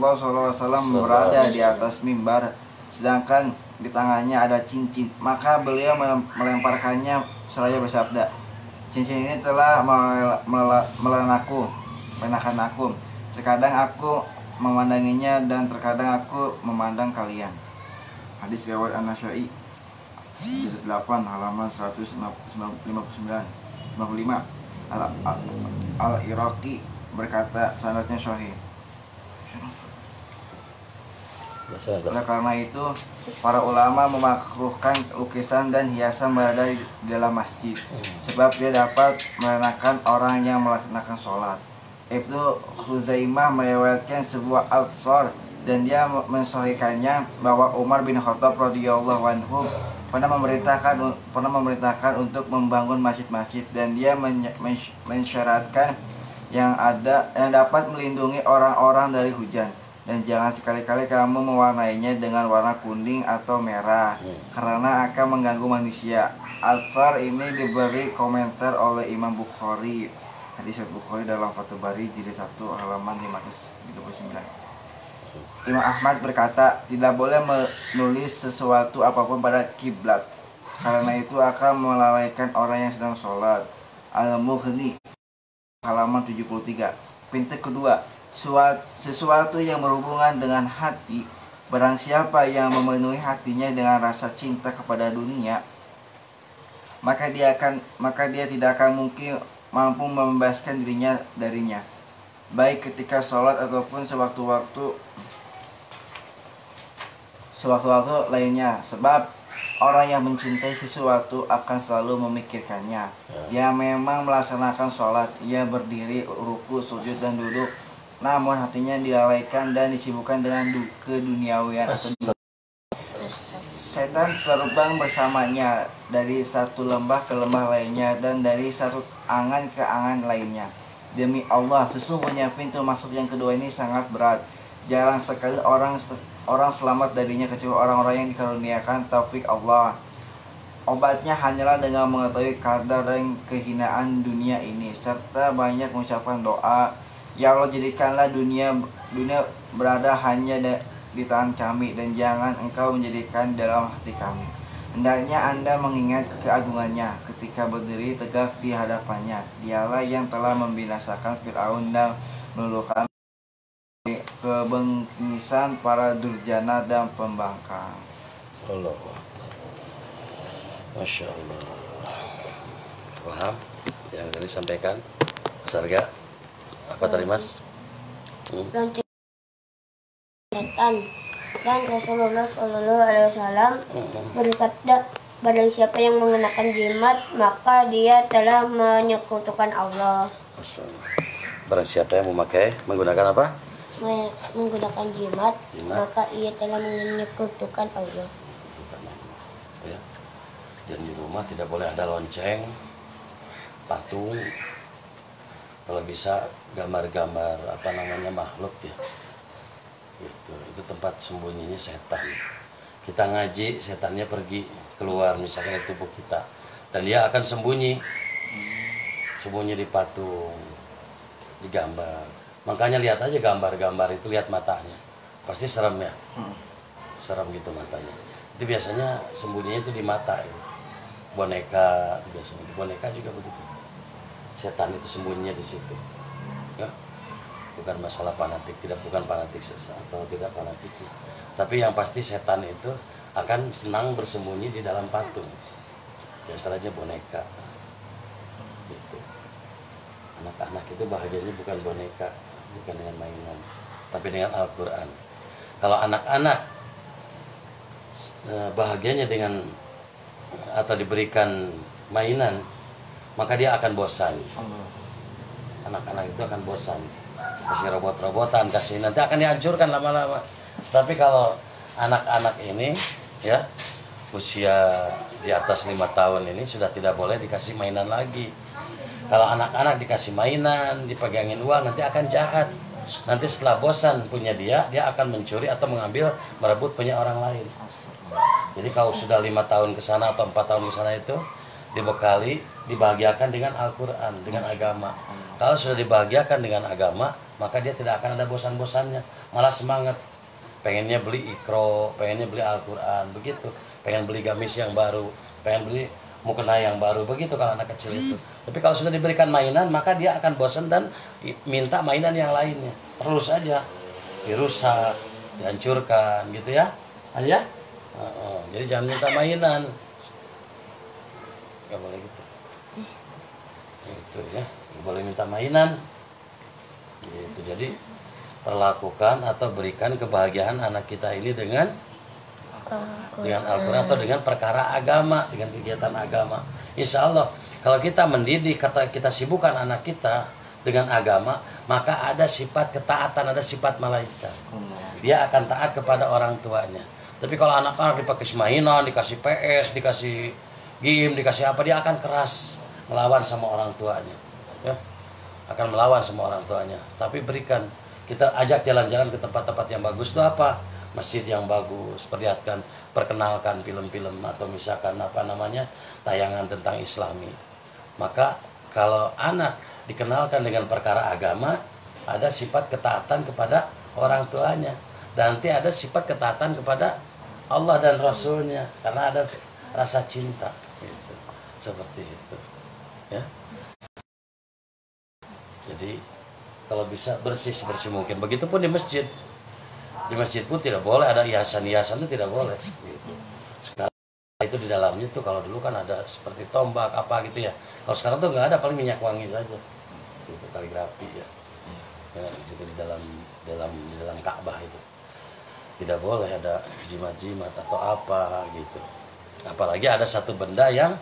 Rasulullah SAW berada di atas mimbar, sedangkan di tangannya ada cincin. Maka beliau melemparkannya seraya bersabda, cincin ini telah menahan aku. Terkadang aku memandanginya dan terkadang aku memandang kalian. Hadis riwayat An-Nasa'i jilid 8 halaman 155. Al-Iraqi berkata sanadnya sahih. Oleh karena itu, para ulama memakruhkan lukisan dan hiasan berada di dalam masjid, sebab dia dapat merenakan orang yang melaksanakan sholat. Ibnu Khuzaimah meriwayatkan sebuah al-Thar dan dia mensahihkannya bahwa Umar bin Khattab radhiyallahu anhu pernah memerintahkan untuk membangun masjid-masjid, dan dia mensyaratkan yang dapat melindungi orang-orang dari hujan. Dan jangan sekali-kali kamu mewarnainya dengan warna kuning atau merah, karena akan mengganggu manusia. Al-Thar ini diberi komentar oleh Imam Bukhari. Hadis Bukhari dalam Fathul Bari jilid 1 halaman 539. Imam Ahmad berkata, tidak boleh menulis sesuatu apapun pada kiblat, karena itu akan melalaikan orang yang sedang sholat. Al-Mughni halaman 73. Pintu kedua, sesuatu yang berhubungan dengan hati. Barang siapa yang memenuhi hatinya dengan rasa cinta kepada dunia, maka dia tidak akan mungkin mampu membebaskan dirinya darinya, baik ketika sholat ataupun sewaktu-waktu lainnya. Sebab orang yang mencintai sesuatu akan selalu memikirkannya. Dia memang melaksanakan sholat, ia berdiri, ruku, sujud, dan duduk, namun hatinya dilalaikan dan disibukkan dengan keduniawian. Setan terbang bersamanya dari satu lembah ke lembah lainnya dan dari satu angan ke angan lainnya. Demi Allah, sesungguhnya pintu masuk yang kedua ini sangat berat. Jarang sekali orang selamat darinya kecuali orang-orang yang dikaruniakan taufik Allah. Obatnya hanyalah dengan mengetahui kadar dan kehinaan dunia ini, serta banyak mengucapkan doa. Ya Allah, jadikanlah dunia berada hanya di tangan kami, dan jangan Engkau menjadikan dalam hati kami. Hendaknya Anda mengingat keagungannya ketika berdiri tegak di hadapannya. Dialah yang telah membinasakan Fir'aun dan meluluhkan kebengisan para durjana dan pembangkang. Allah, Masya Allah. Paham yang tadi disampaikan Mas Arga? Apa tadi Mas? Setan. Dan Rasulullah SAW bersabda, barang siapa yang mengenakan jimat, maka dia telah menyekutukan Allah. Barang siapa yang menggunakan apa? Menggunakan jimat, maka ia telah menyekutukan Allah. Ya. Dan di rumah tidak boleh ada lonceng, patung, kalau bisa gambar-gambar makhluk ya. Itu tempat sembunyinya setan. Kita ngaji, setannya pergi keluar misalkan dari tubuh kita, dan dia akan sembunyi di patung, di gambar. Makanya lihat aja gambar-gambar itu, lihat matanya, pasti serem ya, serem gitu matanya. Itu biasanya sembunyinya itu di mata ya. Boneka itu biasanya, boneka juga begitu. Setan itu sembunyinya di situ. Ya. Bukan masalah fanatik, bukan fanatik atau tidak fanatik, tapi yang pasti setan itu akan senang bersembunyi di dalam patung, di antaranya boneka. Gitu. Anak-anak itu bahagianya bukan boneka, bukan dengan mainan, tapi dengan Al-Quran. Kalau anak-anak bahagianya dengan atau diberikan mainan, maka dia akan bosan. Anak-anak itu akan bosan. Kasih robot-robotan, nanti akan dihancurkan lama-lama. Tapi kalau anak-anak ini ya usia di atas 5 tahun ini sudah tidak boleh dikasih mainan lagi. Kalau anak-anak dikasih mainan, dipegangin uang, nanti akan jahat. Nanti setelah bosan punya dia akan mencuri atau mengambil, merebut punya orang lain. Jadi kalau sudah 5 tahun ke sana atau 4 tahun ke sana itu dibekali, dibahagiakan dengan Al-Quran, dengan agama. Kalau sudah dibahagiakan dengan agama, maka dia tidak akan ada bosan-bosannya, malah semangat, pengennya beli Iqra, pengennya beli Al-Quran, begitu, pengen beli gamis yang baru, pengen beli mukena yang baru, begitu kalau anak kecil itu. Tapi kalau sudah diberikan mainan, maka dia akan bosan dan minta mainan yang lainnya, terus aja dirusak, dihancurkan, gitu ya, ya. Jadi jangan minta mainan, nggak boleh gitu, gitu ya, nggak boleh minta mainan. Gitu. Jadi perlakukan atau berikan kebahagiaan anak kita ini dengan Al-Quran atau dengan perkara agama, dengan kegiatan agama. Insya Allah kalau kita mendidik, kita sibukkan anak kita dengan agama, maka ada sifat ketaatan, ada sifat malaikat. Dia akan taat kepada orang tuanya. Tapi kalau anak-anak dipakai mainan, dikasih PS, dikasih game, dikasih apa, dia akan keras melawan sama orang tuanya, ya, akan melawan sama orang tuanya. Tapi berikan, kita ajak jalan-jalan ke tempat-tempat yang bagus itu apa? Masjid yang bagus, perkenalkan film-film atau misalkan apa namanya tayangan tentang Islami. Maka kalau anak dikenalkan dengan perkara agama, ada sifat ketaatan kepada orang tuanya, dan nanti ada sifat ketaatan kepada Allah dan Rasulnya, karena ada rasa cinta, gitu. Seperti itu, ya. Jadi kalau bisa bersih sebersih mungkin. Begitupun di masjid. Di masjid pun tidak boleh ada hiasan-hiasan, itu tidak boleh. Gitu. Sekarang itu di dalamnya tuh, kalau dulu kan ada seperti tombak apa gitu ya. Kalau sekarang tuh nggak ada, paling minyak wangi saja. Itu kaligrafi ya. Ya itu di dalam Ka'bah itu. Tidak boleh ada jimat-jimat atau apa gitu. Apalagi ada satu benda yang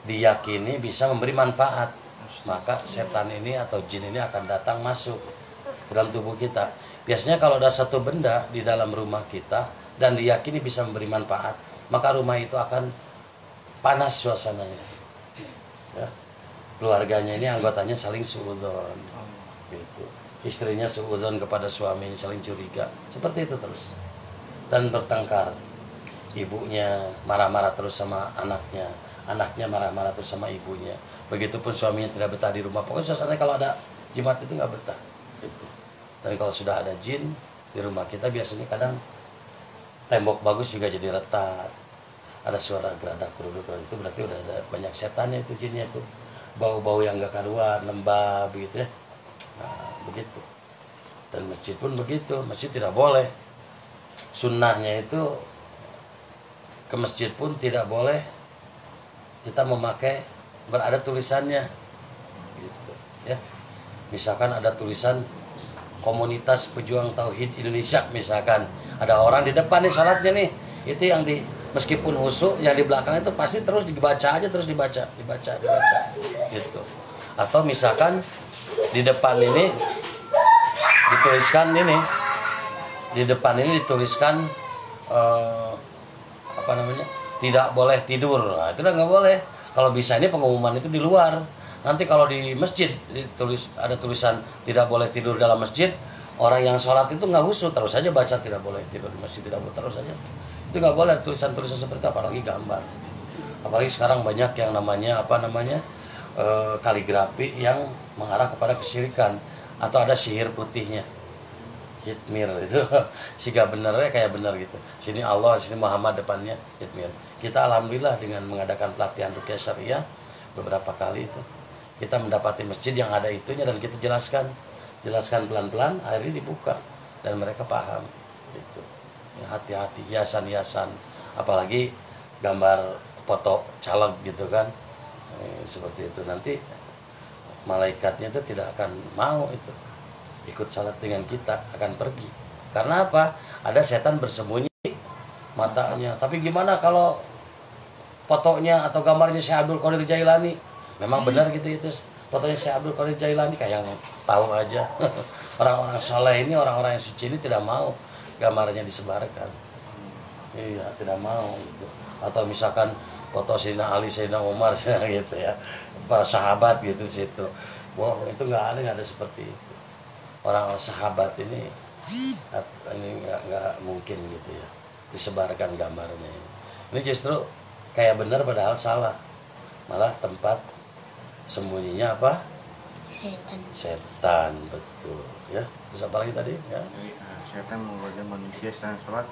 diyakini bisa memberi manfaat, maka setan ini atau jin ini akan datang masuk ke dalam tubuh kita. Biasanya kalau ada satu benda di dalam rumah kita dan diyakini bisa memberi manfaat, maka rumah itu akan panas suasananya, ya. Keluarganya ini anggotanya saling suudzon, gitu. Istrinya suudzon kepada suaminya, saling curiga, seperti itu terus, dan bertengkar. Ibunya marah-marah terus sama anaknya, anaknya marah-marah terus sama ibunya. Begitupun suaminya tidak betah di rumah. Pokoknya suasananya kalau ada jimat itu nggak betah, gitu. Dan kalau sudah ada jin di rumah kita, biasanya kadang tembok bagus juga jadi retak, ada suara geradak geruduk, itu berarti udah ada banyak setannya itu, jinnya itu. Bau-bau yang gak karuan, lembab begitu ya. Nah, begitu. Dan masjid pun begitu, masjid tidak boleh. Sunnahnya itu ke masjid pun tidak boleh kita memakai berada tulisannya, gitu ya. Misalkan ada tulisan Komunitas Pejuang Tauhid Indonesia, misalkan ada orang di depan nih salatnya nih, itu yang di meskipun husu, yang di belakang itu pasti terus dibaca aja, terus dibaca gitu. Atau misalkan di depan ini dituliskan ini, di depan ini dituliskan apa namanya, tidak boleh tidur. Nah, itu udah nggak boleh. Kalau bisa ini pengumuman itu di luar. Nanti kalau di masjid ada tulisan tidak boleh tidur dalam masjid, orang yang sholat itu nggak khusyuk, terus saja baca tidak boleh tidur di masjid, tidak boleh, terus saja. Itu nggak boleh tulisan-tulisan seperti itu, apalagi gambar. Apalagi sekarang banyak yang namanya kaligrafi yang mengarah kepada kesyirikan, atau ada sihir putihnya, hitmir itu. Sehingga benernya kayak bener gitu. Sini Allah, sini Muhammad, depannya hitmir. Kita alhamdulillah dengan mengadakan pelatihan ruqyah syariah beberapa kali itu, kita mendapati masjid yang ada itunya, dan kita jelaskan pelan-pelan, akhirnya dibuka dan mereka paham itu. Ya, hati-hati hiasan-hiasan, apalagi gambar foto caleg gitu kan, seperti itu, nanti malaikatnya itu tidak akan mau itu ikut salat dengan kita, akan pergi. Karena apa? Ada setan bersembunyi matanya. Tapi gimana kalau fotonya atau gambarnya Syekh Abdul Qadir Jailani? Memang benar gitu itu fotonya Syekh Abdul Qadir Jailani, kayak yang tahu aja. Orang-orang soleh ini, orang-orang yang suci ini tidak mau gambarnya disebarkan. Iya, tidak mau gitu. Atau misalkan foto Sayyidina Ali, Sayyidina Umar gitu ya, para sahabat gitu di situ. Wow, itu nggak ada seperti itu. Orang sahabat ini nggak mungkin gitu ya disebarkan gambarnya. Ini justru kayak benar padahal salah. Malah tempat sembunyinya apa? Setan, betul. Ya, terus apa lagi tadi? Ya. Setan menggoda manusia setelah sholat.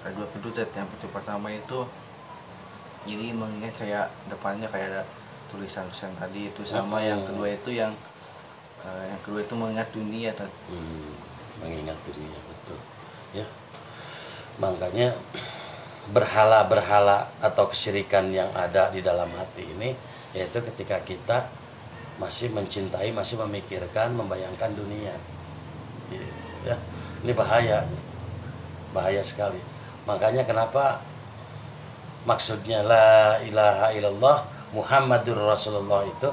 Ada dua pintu. Yang pintu pertama itu jadi mengingat kayak depannya kayak ada tulisan-tulisan tadi itu, sama yang kedua itu yang kedua itu mengingat dunia. Mengingat dunia, betul. Ya. Makanya berhala-berhala atau kesyirikan yang ada di dalam hati ini, yaitu ketika kita masih mencintai, masih memikirkan, membayangkan dunia. Ya, ini bahaya sekali. Makanya kenapa maksudnya la ilaha illallah Muhammadur Rasulullah itu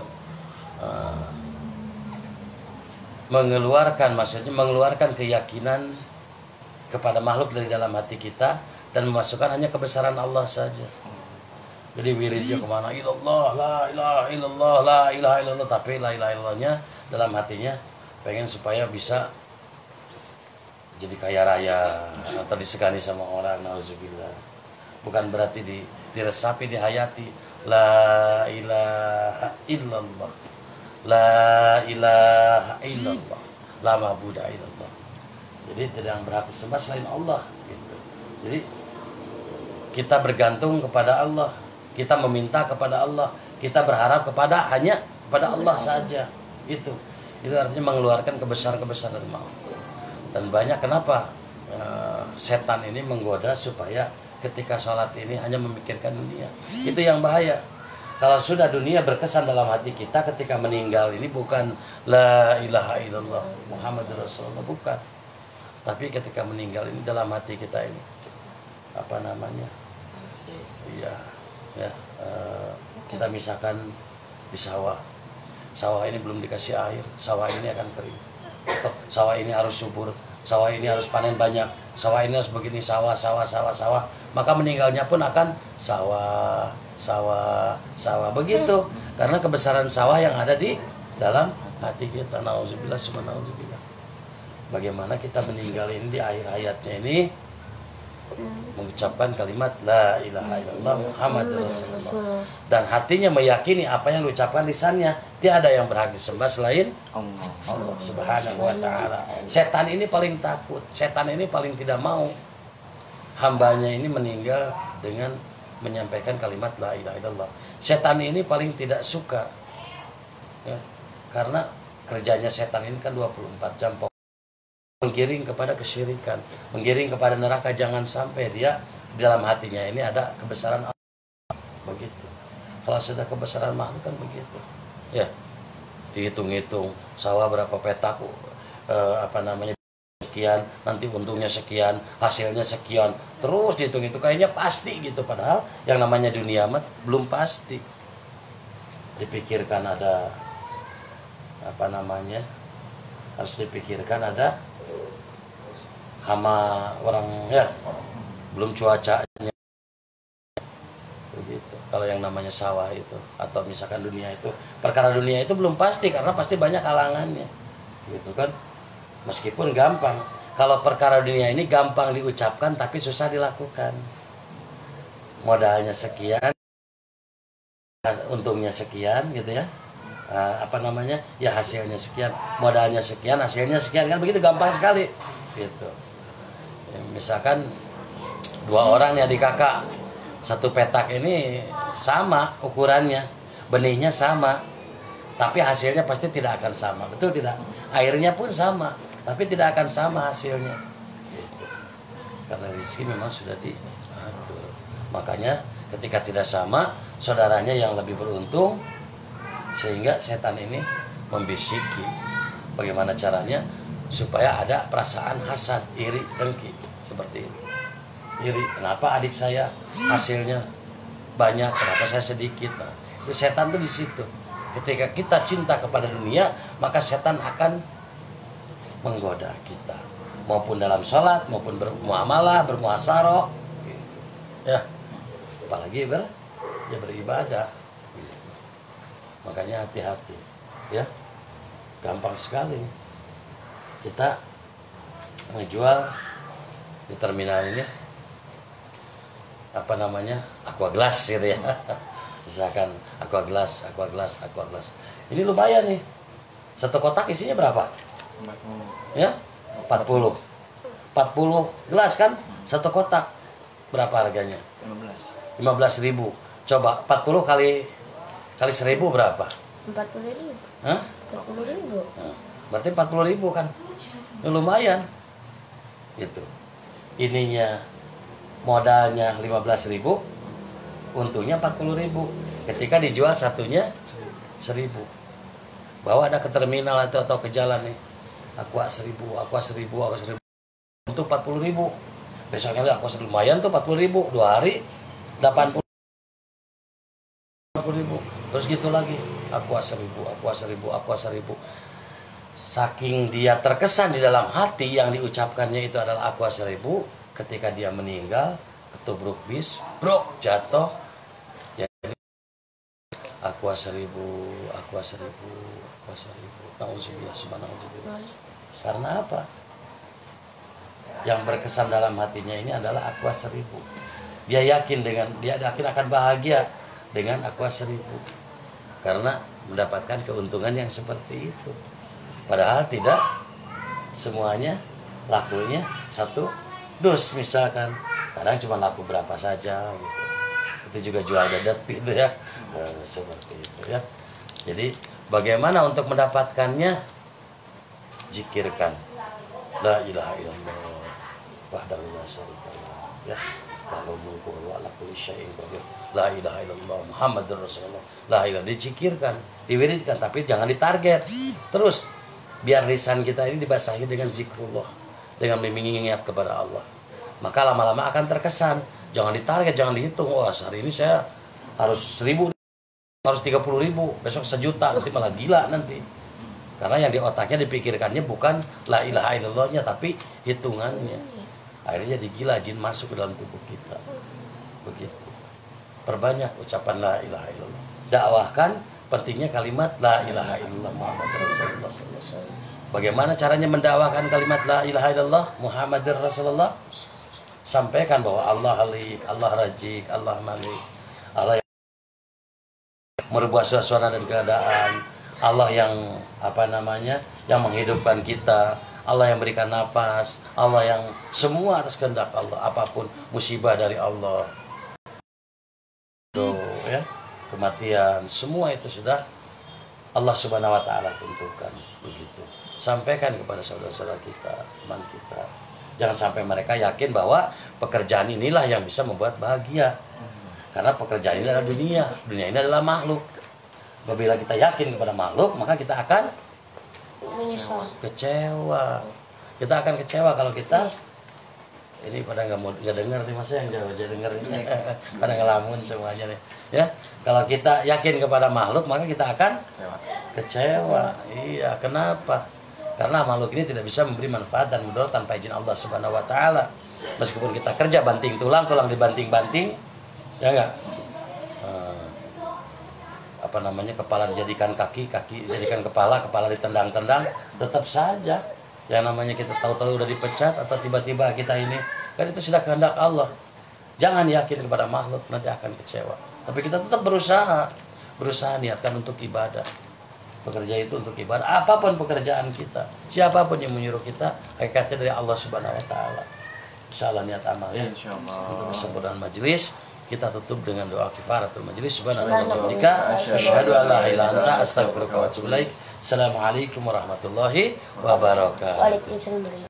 mengeluarkan keyakinan kepada makhluk dari dalam hati kita dan memasukkan hanya kebesaran Allah saja. Jadi wiridnya kemana? Ilallah, la ilaha illallah, la ilaha illallah. Tapi la ilaha illallahnya dalam hatinya pengen supaya bisa jadi kaya raya atau disegani sama orang. Nauzubillah. Bukan berarti diresapi, dihayati. La ilaha illallah, la ilaha illallah, la ma'budu illallah. Jadi tidak yang berhak disembah selain Allah. Gitu. Jadi kita bergantung kepada Allah, kita meminta kepada Allah, kita berharap hanya kepada Allah saja. Itu artinya mengeluarkan kebesaran dari Allah. Dan banyak kenapa setan ini menggoda supaya ketika sholat ini hanya memikirkan dunia. Itu yang bahaya. Kalau sudah dunia berkesan dalam hati kita ketika meninggal ini, bukan la ilaha illallah Muhammadur Rasulullah, bukan. Tapi ketika meninggal ini dalam hati kita ini apa namanya? Kita misalkan di sawah ini belum dikasih air, sawah ini akan kering. Atau sawah ini harus subur, sawah ini harus panen banyak, sawah ini harus begini, sawah. Maka meninggalnya pun akan sawah begitu. Karena kebesaran sawah yang ada di dalam hati kita. Nauzubillah summa nauzubillah. Bagaimana kita meninggal ini di akhir hayatnya ini mengucapkan kalimat la ilaha illallah Muhammadur Rasulullah, dan hatinya meyakini apa yang diucapkan lisannya, tiada yang berhak disembah selain Allah Subhanahu wa taala. Setan ini paling takut, setan ini paling tidak mau hambanya ini meninggal dengan menyampaikan kalimat la ilaha illallah. Setan ini paling tidak suka, ya, karena kerjanya setan ini kan 24 jam menggiring kepada kesyirikan, menggiring kepada neraka. Jangan sampai dia di dalam hatinya ini ada kebesaran Allah. Begitu. Kalau sudah kebesaran makhluk kan begitu. Ya, dihitung-hitung sawah berapa petak, sekian, nanti untungnya sekian, hasilnya sekian, terus dihitung itu kayaknya pasti gitu. Padahal yang namanya dunia amat belum pasti. Dipikirkan ada harus dipikirkan ada hama orang, ya, belum cuacanya begitu. Kalau yang namanya sawah itu atau misalkan dunia itu, perkara dunia itu belum pasti karena pasti banyak halangannya gitu kan. Meskipun gampang, kalau perkara dunia ini gampang diucapkan tapi susah dilakukan. Modalnya sekian, untungnya sekian gitu ya. Ya hasilnya sekian, modalnya sekian, hasilnya sekian, kan begitu gampang sekali gitu. Ya, misalkan 2 orang ya di kakak, satu petak ini sama ukurannya, benihnya sama, tapi hasilnya pasti tidak akan sama, betul tidak? Airnya pun sama, tapi tidak akan sama hasilnya gitu. Karena rezeki memang sudah diatur. Makanya ketika tidak sama, saudaranya yang lebih beruntung, sehingga setan ini membisiki. Bagaimana caranya supaya ada perasaan hasad, iri, dengki seperti ini. Iri, kenapa adik saya hasilnya banyak, kenapa saya sedikit? Nah, itu setan tuh di situ. Ketika kita cinta kepada dunia, maka setan akan menggoda kita, maupun dalam sholat, maupun bermuamalah, bermuasaro, gitu. Ya, apalagi beribadah. Gitu. Makanya hati-hati, ya. Gampang sekali kita menjual di terminal ini aqua glass gitu ya. Misalkan aqua glass. Ini lumayan nih. Satu kotak isinya berapa? Ya, 40 gelas kan? Satu kotak. Berapa harganya? 15.000. Coba 40 kali 1.000 berapa? 40.000. Hah? 40.000. Nah, berarti 40.000 kan? Lumayan. Gitu. Ininya modalnya 15.000, untungnya 40.000. Ketika dijual satunya 1.000. Bawa ada ke terminal atau ke jalan nih. Aqua 1.000. Untuk 40.000. Besoknya lagi Aqua 1.000. Lumayan tuh 40.000. 2 hari 80.000. Terus gitu lagi. Aqua 1.000. Saking dia terkesan di dalam hati, yang diucapkannya itu adalah Aqua 1.000. Ketika dia meninggal, ketubruk bis, brok, jatuh. Jadi Aqua 1.000. Nauzubillah, subhanallah. Karena apa? Yang berkesan dalam hatinya ini adalah Aqua 1.000. Dia yakin akan bahagia dengan Aqua 1.000. Karena mendapatkan keuntungan yang seperti itu. Padahal tidak semuanya lakunya 1 dus misalkan. Kadang cuma laku berapa saja gitu. Itu juga jual dadat gitu ya. Seperti itu ya. Jadi bagaimana untuk mendapatkannya? Zikirkan la ilaha illallah wahdahu la syarika lah, ya. Lahul mulku wa ala kulli syai'in qadir. La ilaha illallah Muhammadur Rasulullah. La ilaha, dizikirkan, diwiridkan, tapi jangan ditarget. Terus biar lisan kita ini dibasahi dengan zikrullah, dengan mengingat kepada Allah. Maka lama-lama akan terkesan. Jangan ditarget, jangan dihitung. Wah, hari ini saya harus 1.000, harus 30.000, besok 1 juta, nanti malah gila nanti. Karena yang di otaknya dipikirkannya bukan la ilaha illallahnya, tapi hitungannya. Akhirnya jadi gila, jin masuk ke dalam tubuh kita. Begitu. Perbanyak ucapan la ilaha illallah. Dakwahkan pentingnya kalimat la ilaha illallah Muhammadur Rasulullah. Bagaimana caranya mendakwahkan kalimat la ilaha illallah Muhammadur Rasulullah? Sampaikan bahwa Allah Halik, Allah Razik, Allah Malik, Allah yang merubah suasana dan keadaan, Allah yang yang menghidupkan kita, Allah yang berikan nafas, Allah yang semua atas kehendak Allah. Apapun musibah dari Allah, ya, kematian, semua itu sudah Allah Subhanahu wa taala tentukan. Begitu. Sampaikan kepada saudara-saudara kita, teman kita. Jangan sampai mereka yakin bahwa pekerjaan inilah yang bisa membuat bahagia. Karena pekerjaan ini adalah dunia. Dunia ini adalah makhluk. Apabila kita yakin kepada makhluk, maka kita akan kecewa. Kita akan kecewa kalau kita ini pada nggak dengar nih, masa yang jauh aja dengar ini. Pada ngelamun semuanya nih. Ya, kalau kita yakin kepada makhluk, maka kita akan kecewa. Iya, kenapa? Karena makhluk ini tidak bisa memberi manfaat dan mudarat tanpa izin Allah Subhanahu wa taala. Meskipun kita kerja banting tulang dibanting-banting, ya enggak? Kepala dijadikan kaki dijadikan kepala ditendang-tendang, tetap saja yang namanya kita tahu-tahu udah dipecat atau tiba-tiba kita ini, kan itu sudah kehendak Allah. Jangan yakin kepada makhluk, nanti akan kecewa. Tapi kita tetap berusaha niatkan untuk ibadah. Bekerja itu untuk ibadah, apapun pekerjaan kita, siapapun yang menyuruh kita, hakikatnya dari Allah Subhanahu wa taala. Insyaallah niat amal ya. Insyaallah. Untuk kesempurnaan majelis, kita tutup dengan doa kifaratul majelis. Subhanallah wa bihamdika, asyhadu an la ilaha illa anta, astaghfiruka wa atubu ilaik. Assalamualaikum warahmatullahi wabarakatuh. Waalaikumsalam.